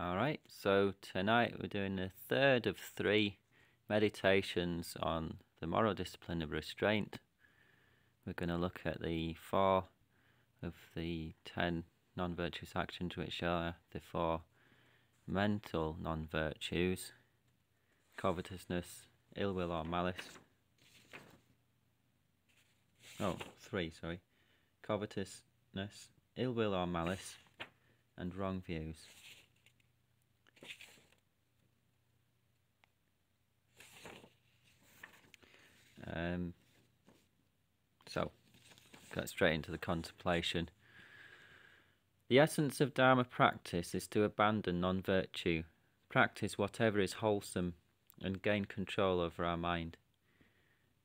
Alright, so tonight we're doing the third of 3 meditations on the moral discipline of restraint. We're going to look at the 4 of the 10 non-virtuous actions, which are the 4 mental non-virtues: covetousness, ill will or malice. Oh, 3, sorry. Covetousness, ill will or malice, and wrong views. So, get straight into the contemplation. The essence of Dharma practice is to abandon non-virtue, practice whatever is wholesome, and gain control over our mind.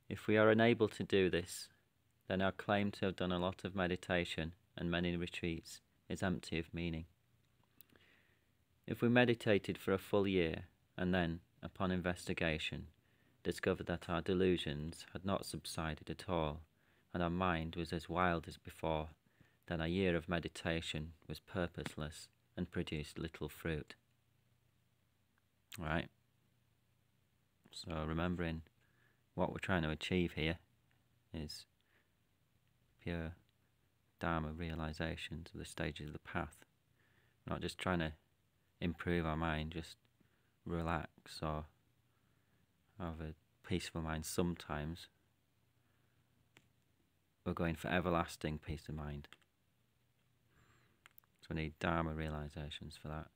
If we are unable to do this, then our claim to have done a lot of meditation and many retreats is empty of meaning. If we meditated for a full year and then, upon investigation, discovered that our delusions had not subsided at all and our mind was as wild as before, then a year of meditation was purposeless and produced little fruit. Right? So remembering what we're trying to achieve here is pure Dharma realizations of the stages of the path. We're not just trying to improve our mind, just relax or have a peaceful mind sometimes. We're going for everlasting peace of mind. So we need Dharma realizations for that.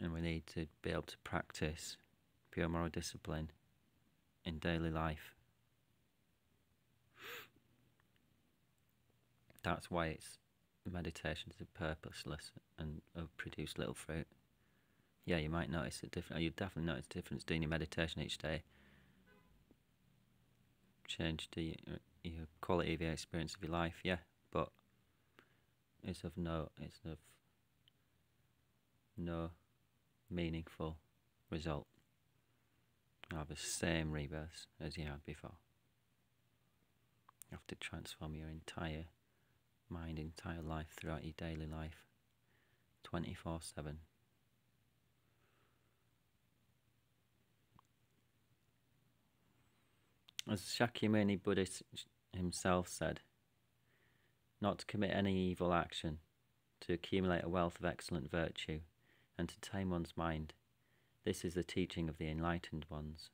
And we need to be able to practice pure moral discipline in daily life. That's why it's meditations are purposeless and produce little fruit. Yeah, you might notice a difference. You definitely notice a difference doing your meditation each day. Change your quality of your experience of your life, yeah, but it's of no meaningful result. You have the same rebirths as you had before. You have to transform your entire mind, entire life throughout your daily life, 24/7. As Shakyamuni Buddha himself said, not to commit any evil action, to accumulate a wealth of excellent virtue, and to tame one's mind. This is the teaching of the enlightened ones.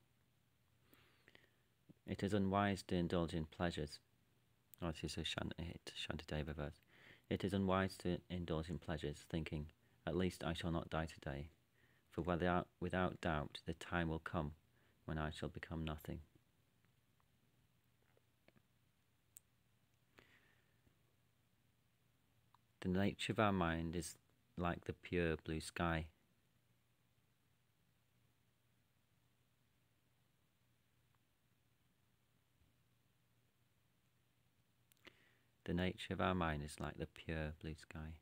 It is unwise to indulge in pleasures. Oh, this is a Shantideva verse. It is unwise to indulge in pleasures, thinking, at least I shall not die today, for without doubt the time will come when I shall become nothing. The nature of our mind is like the pure blue sky. The nature of our mind is like the pure blue sky.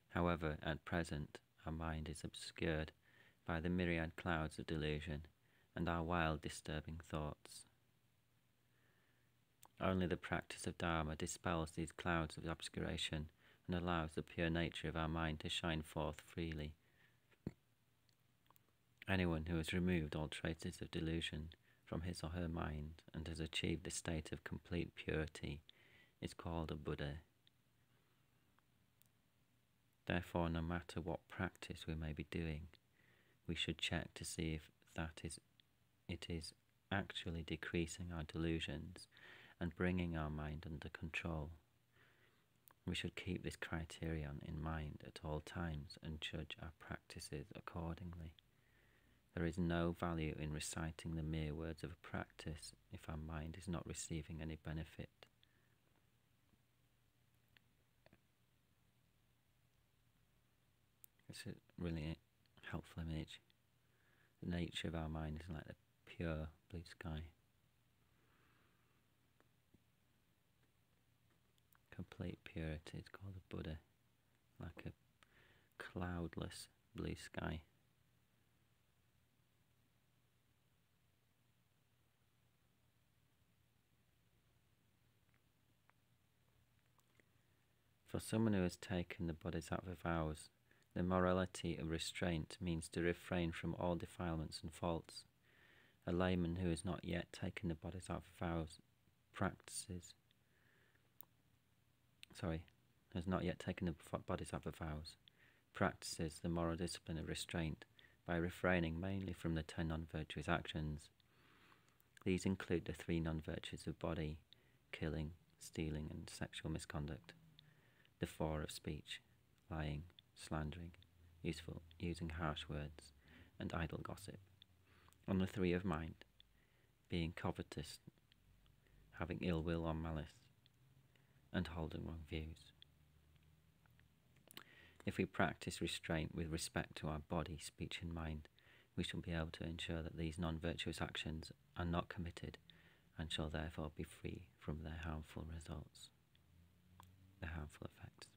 However, at present, our mind is obscured by the myriad clouds of delusion and our wild, disturbing thoughts. Only the practice of Dharma dispels these clouds of obscuration and allows the pure nature of our mind to shine forth freely. Anyone who has removed all traces of delusion from his or her mind and has achieved the state of complete purity is called a Buddha. Therefore, no matter what practice we may be doing, we should check to see if it is actually decreasing our delusions and bringing our mind under control. We should keep this criterion in mind at all times and judge our practices accordingly. There is no value in reciting the mere words of a practice if our mind is not receiving any benefit. It's a really helpful image. The nature of our mind is like the pure blue sky. Complete purity is called a Buddha, like a cloudless blue sky. For someone who has taken the Bodhisattva vows The morality of restraint means to refrain from all defilements and faults. A layman who has not yet taken the bodhisattva vows has not yet taken the bodhisattva vows, practices the moral discipline of restraint by refraining mainly from the 10 non-virtuous actions. These include the 3 non-virtues of body, killing, stealing and sexual misconduct, the 4 of speech, lying, slandering, using harsh words, and idle gossip, and the 3 of mind, being covetous, having ill will or malice, and holding wrong views. If we practice restraint with respect to our body, speech and mind, we shall be able to ensure that these non-virtuous actions are not committed and shall therefore be free from their harmful results, their harmful effects.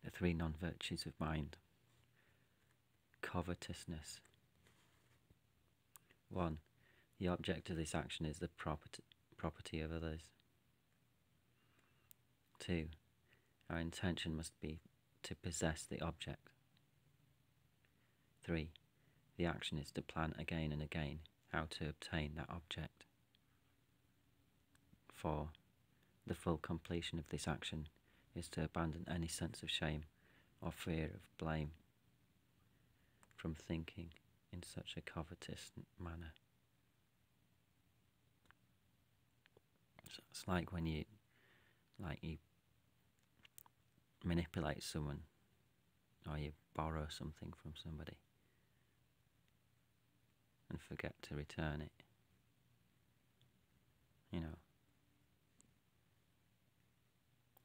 The 3 non-virtues of mind. Covetousness. 1. The object of this action is the property of others. 2. Our intention must be to possess the object. 3. The action is to plan again and again how to obtain that object. 4. The full completion of this action is to abandon any sense of shame or fear of blame from thinking in such a covetous manner. So it's like when you manipulate someone or you borrow something from somebody and forget to return it. You know,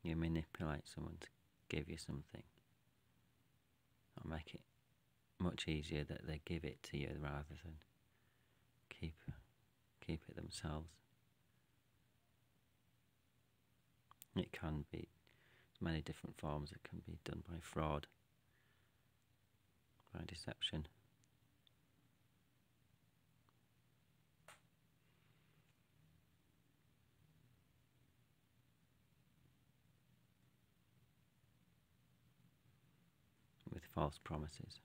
you manipulate someone to give you something or make it much easier that they give it to you rather than keep it themselves. It can be many different forms. It can be done by fraud, by deception. With false promises.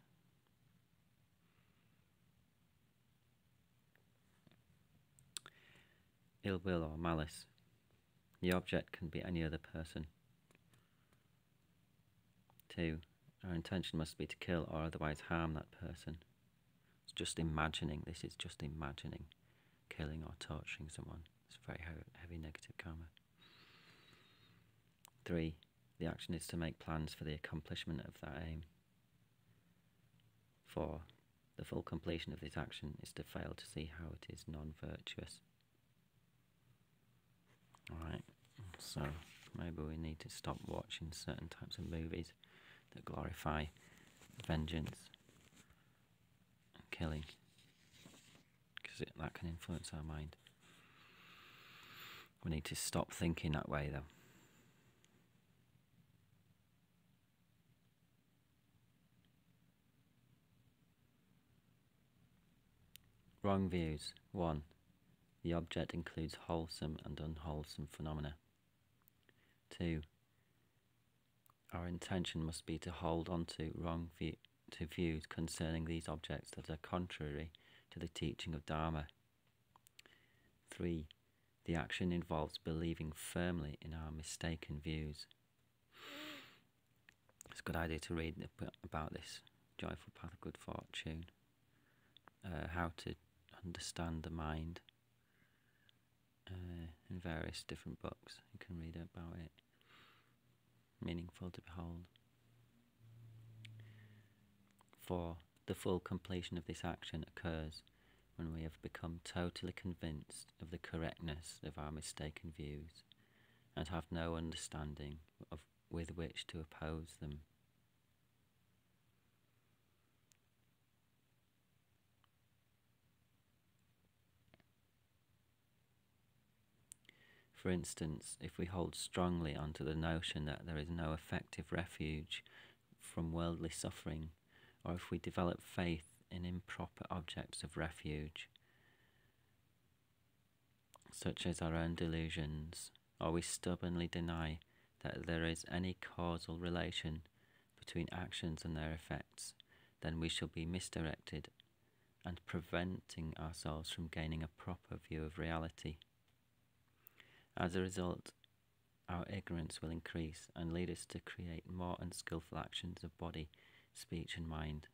Ill will or malice. The object can be any other person. 2. Our intention must be to kill or otherwise harm that person. It's just imagining. This is just imagining killing or torturing someone. It's very heavy negative karma. 3. The action is to make plans for the accomplishment of that aim. 4. The full completion of this action is to fail to see how it is non-virtuous. Alright, so maybe we need to stop watching certain types of movies that glorify vengeance and killing, because that can influence our mind. We need to stop thinking that way though. Wrong views. 1. The object includes wholesome and unwholesome phenomena. 2. Our intention must be to hold on to views concerning these objects that are contrary to the teaching of Dharma. 3. The action involves believing firmly in our mistaken views. It's a good idea to read about this Joyful Path of Good Fortune, how to understand the mind. In various different books, you can read about it. Meaningful to behold. 4. The full completion of this action occurs when we have become totally convinced of the correctness of our mistaken views and have no understanding with which to oppose them. For instance, if we hold strongly onto the notion that there is no effective refuge from worldly suffering, or if we develop faith in improper objects of refuge, such as our own delusions, or we stubbornly deny that there is any causal relation between actions and their effects, then we shall be misdirected and preventing ourselves from gaining a proper view of reality. As a result, our ignorance will increase and lead us to create more unskillful actions of body, speech and mind.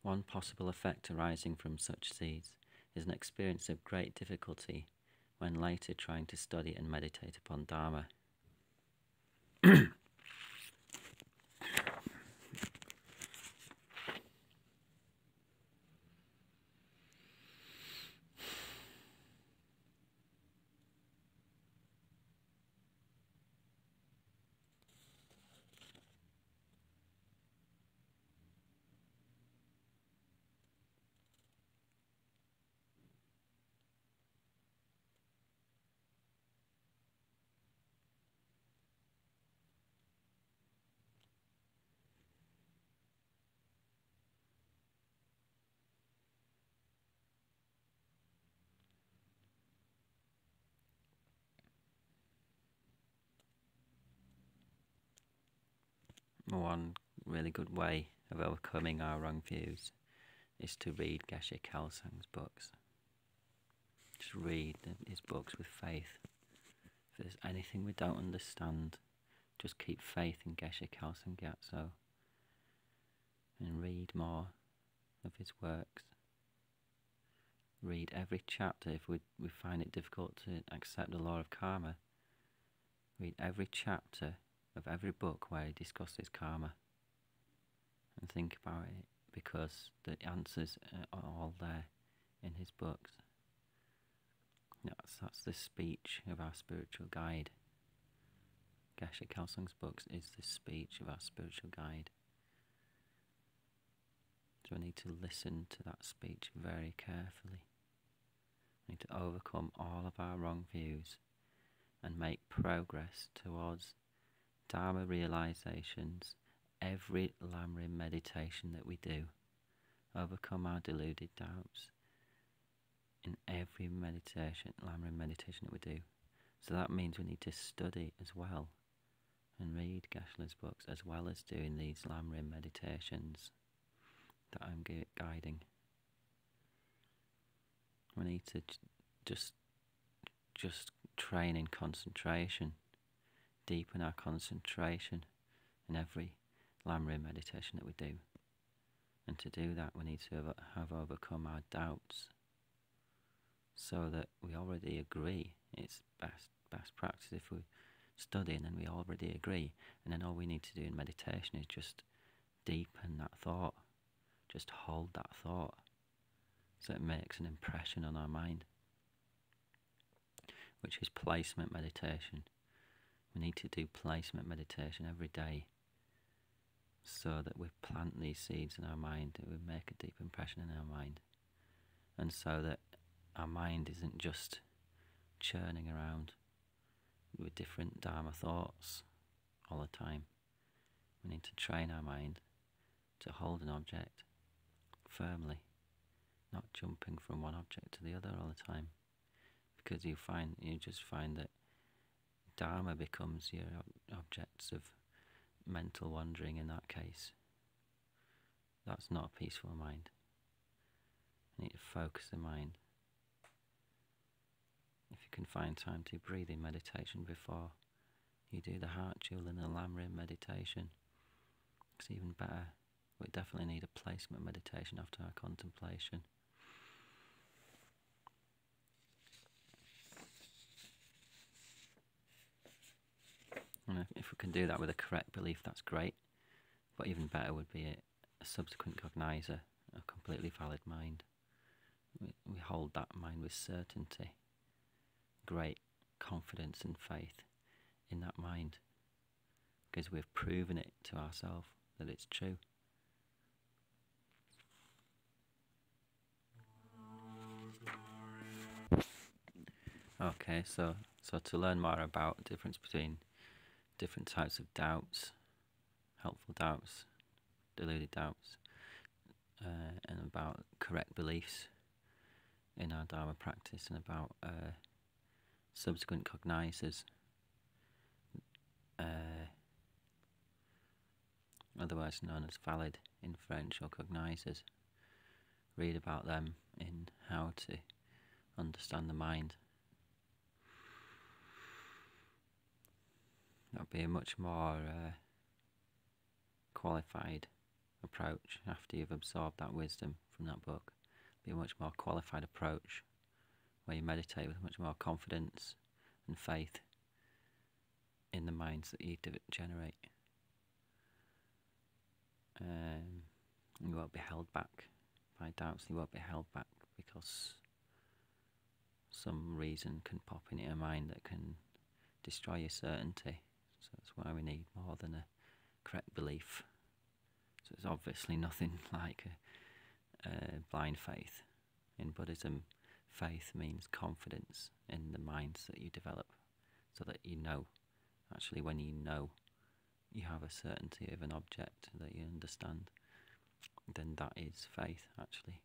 One possible effect arising from such seeds is an experience of great difficulty when later trying to study and meditate upon Dharma. One really good way of overcoming our wrong views is to read Geshe Kelsang's books. Just read his books with faith. If there's anything we don't understand, just keep faith in Geshe Kelsang Gyatso and read more of his works. Read every chapter if we find it difficult to accept the law of karma. Read every chapter of every book where he discusses karma and think about it, because the answers are all there in his books. That's the speech of our spiritual guide. Geshe Kelsang's books is the speech of our spiritual guide. So we need to listen to that speech very carefully. We need to overcome all of our wrong views and make progress towards Dharma realizations every lamrim meditation that we do. Overcome our deluded doubts in every lamrim meditation that we do. So that means we need to study as well and read Geshe's books as well as doing these lamrim meditations that I'm guiding. We need to just train in concentration, deepen our concentration in every lamrim meditation that we do. And to do that, we need to have overcome our doubts, so that we already agree it's best practice if we study and then we already agree, and then all we need to do in meditation is just deepen that thought, just hold that thought so it makes an impression on our mind, which is placement meditation. We need to do placement meditation every day so that we plant these seeds in our mind, that we make a deep impression in our mind, and so that our mind isn't just churning around with different Dharma thoughts all the time. We need to train our mind to hold an object firmly, not jumping from one object to the other all the time, because you just find that Dharma becomes your objects of mental wandering in that case. That's not a peaceful mind. You need to focus the mind. If you can find time to breathe in meditation before you do the heart jewel and the lamrim meditation, it's even better. We definitely need a placement meditation after our contemplation. And if we can do that with a correct belief, that's great. But even better would be a subsequent cognizer, a completely valid mind. We hold that mind with certainty, great confidence and faith in that mind, because we've proven it to ourselves that it's true. Okay, so to learn more about the difference between different types of doubts, helpful doubts, deluded doubts, and about correct beliefs in our Dharma practice, and about subsequent cognizers, otherwise known as valid inferential cognizers. Read about them in How to Understand the Mind. That would be a much more qualified approach after you've absorbed that wisdom from that book. Be a much more qualified approach where you meditate with much more confidence and faith in the minds that you generate. You won't be held back by doubts. You won't be held back because some reason can pop into your mind that can destroy your certainty. So that's why we need more than a correct belief. So it's obviously nothing like a blind faith. In Buddhism, faith means confidence in the minds that you develop, so that you know. Actually, when you know, you have a certainty of an object that you understand, then that is faith, actually.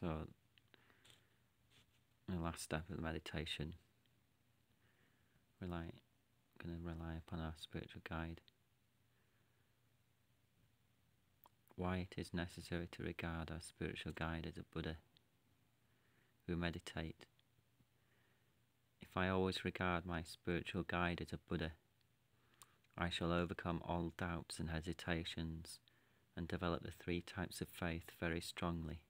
So, the last step of the meditation, going to rely upon our spiritual guide. Why it is necessary to regard our spiritual guide as a Buddha. Who meditate. If I always regard my spiritual guide as a Buddha, I shall overcome all doubts and hesitations and develop the three types of faith very strongly.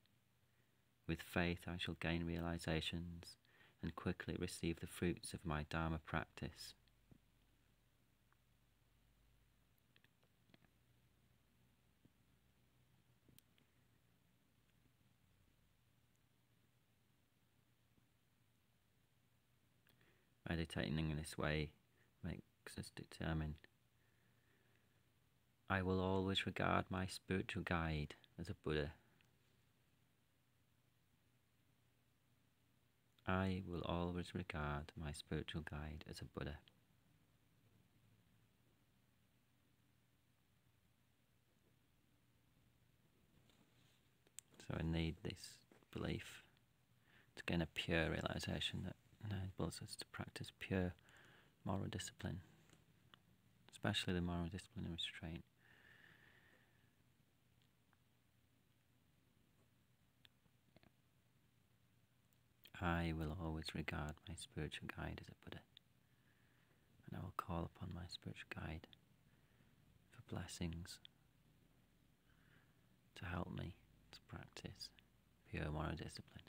With faith I shall gain realizations and quickly receive the fruits of my Dharma practice. Meditating in this way makes us determine. I will always regard my spiritual guide as a Buddha. I will always regard my spiritual guide as a Buddha. So I need this belief to gain a pure realization that enables us to practice pure moral discipline, especially the moral discipline and restraint. I will always regard my spiritual guide as a Buddha, and I will call upon my spiritual guide for blessings to help me to practice pure moral discipline.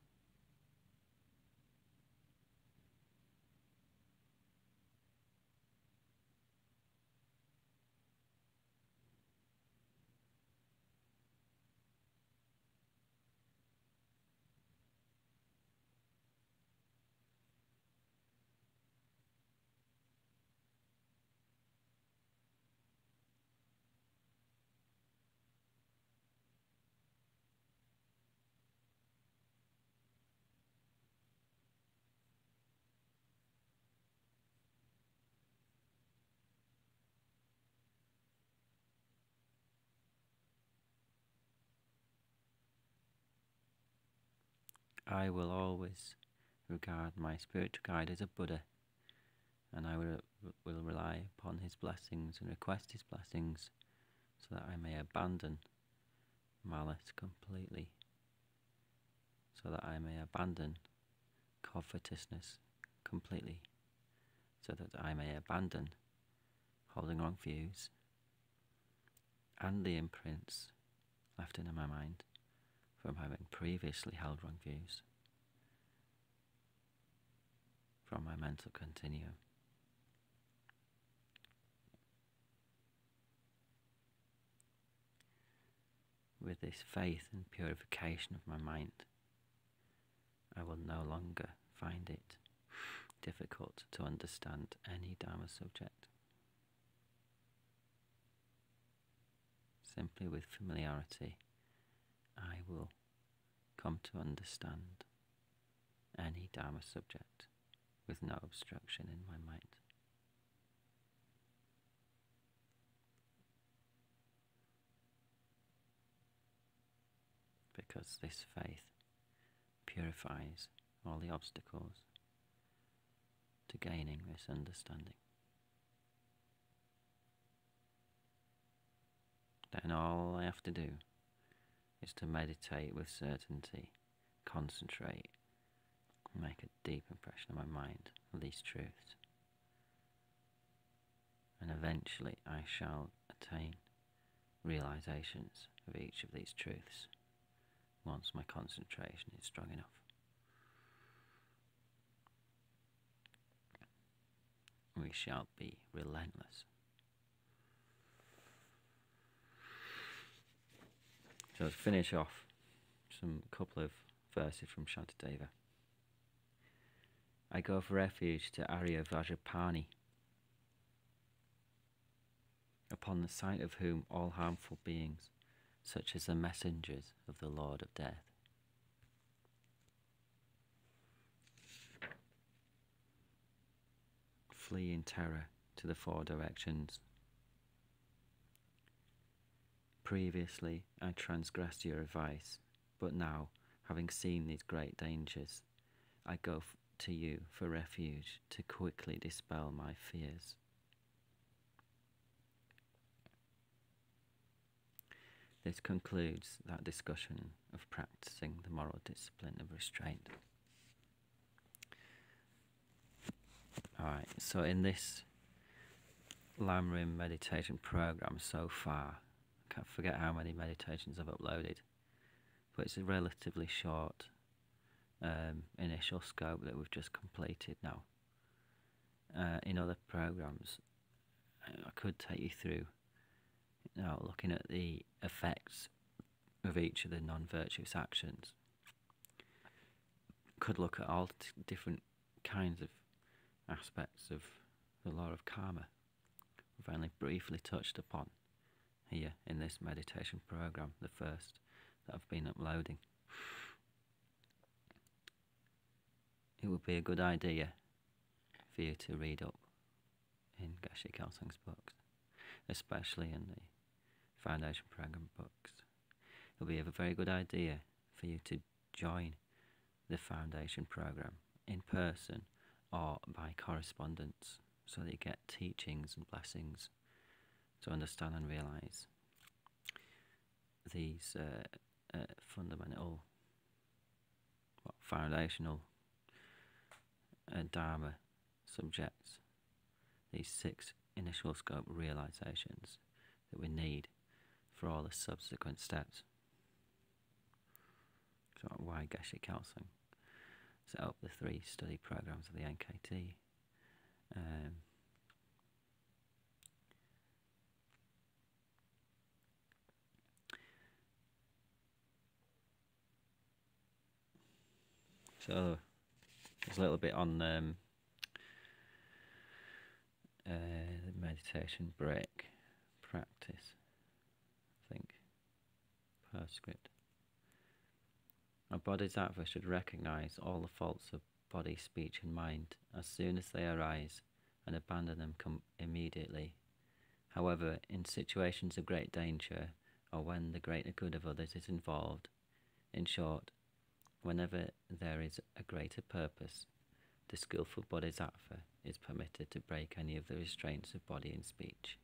I will always regard my spiritual guide as a Buddha, and I will rely upon his blessings and request his blessings so that I may abandon malice completely, so that I may abandon covetousness completely, so that I may abandon holding wrong views and the imprints left in my mind from having previously held wrong views from my mental continuum. With this faith and purification of my mind, I will no longer find it difficult to understand any Dharma subject. Simply with familiarity, I will come to understand any Dharma subject with no obstruction in my mind. Because this faith purifies all the obstacles to gaining this understanding. Then all I have to do is to meditate with certainty, concentrate, and make a deep impression on my mind of these truths. And eventually I shall attain realizations of each of these truths once my concentration is strong enough. We shall be relentless. So to finish off, some couple of verses from Shantideva. I go for refuge to Arya Vajrapani, upon the sight of whom all harmful beings, such as the messengers of the Lord of Death, flee in terror to the four directions. Previously I transgressed your advice, but now, having seen these great dangers, I go to you for refuge to quickly dispel my fears. This concludes that discussion of practicing the moral discipline of restraint. Alright, so in this lamrim meditation program so far, I can't forget how many meditations I've uploaded, but it's a relatively short initial scope that we've just completed now. In other programs, I could take you through, looking at the effects of each of the non-virtuous actions. Could look at all different kinds of aspects of the law of karma. We've only briefly touched upon here in this meditation program, the first that I've been uploading. It would be a good idea for you to read up in Geshe Kelsang's books, especially in the Foundation Program books. It would be a very good idea for you to join the Foundation Program in person or by correspondence, so that you get teachings and blessings to understand and realize these fundamental, foundational Dharma subjects, these 6 initial scope realizations that we need for all the subsequent steps. So why Geshe Kelsang set up the 3 study programs of the NKT. So there's a little bit on the meditation break practice, I think, postscript. A bodhisattva should recognize all the faults of body, speech and mind as soon as they arise and abandon them immediately. However, in situations of great danger or when the greater good of others is involved, in short, whenever there is a greater purpose, the skillful bodhisattva is permitted to break any of the restraints of body and speech.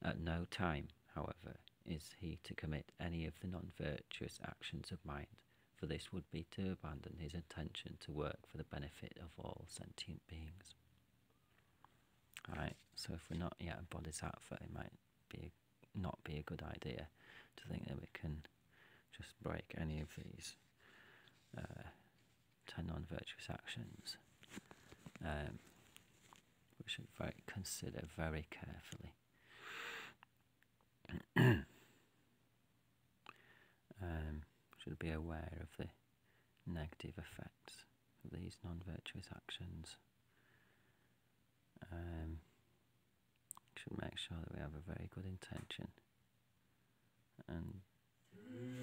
At no time, however, is he to commit any of the non-virtuous actions of mind, for this would be to abandon his intention to work for the benefit of all sentient beings. Alright, so if we're not yet a bodhisattva, it might not be a good idea to think that we can just break any of these 10 non-virtuous actions. We should consider very carefully. Should be aware of the negative effects of these non-virtuous actions. Should make sure that we have a very good intention and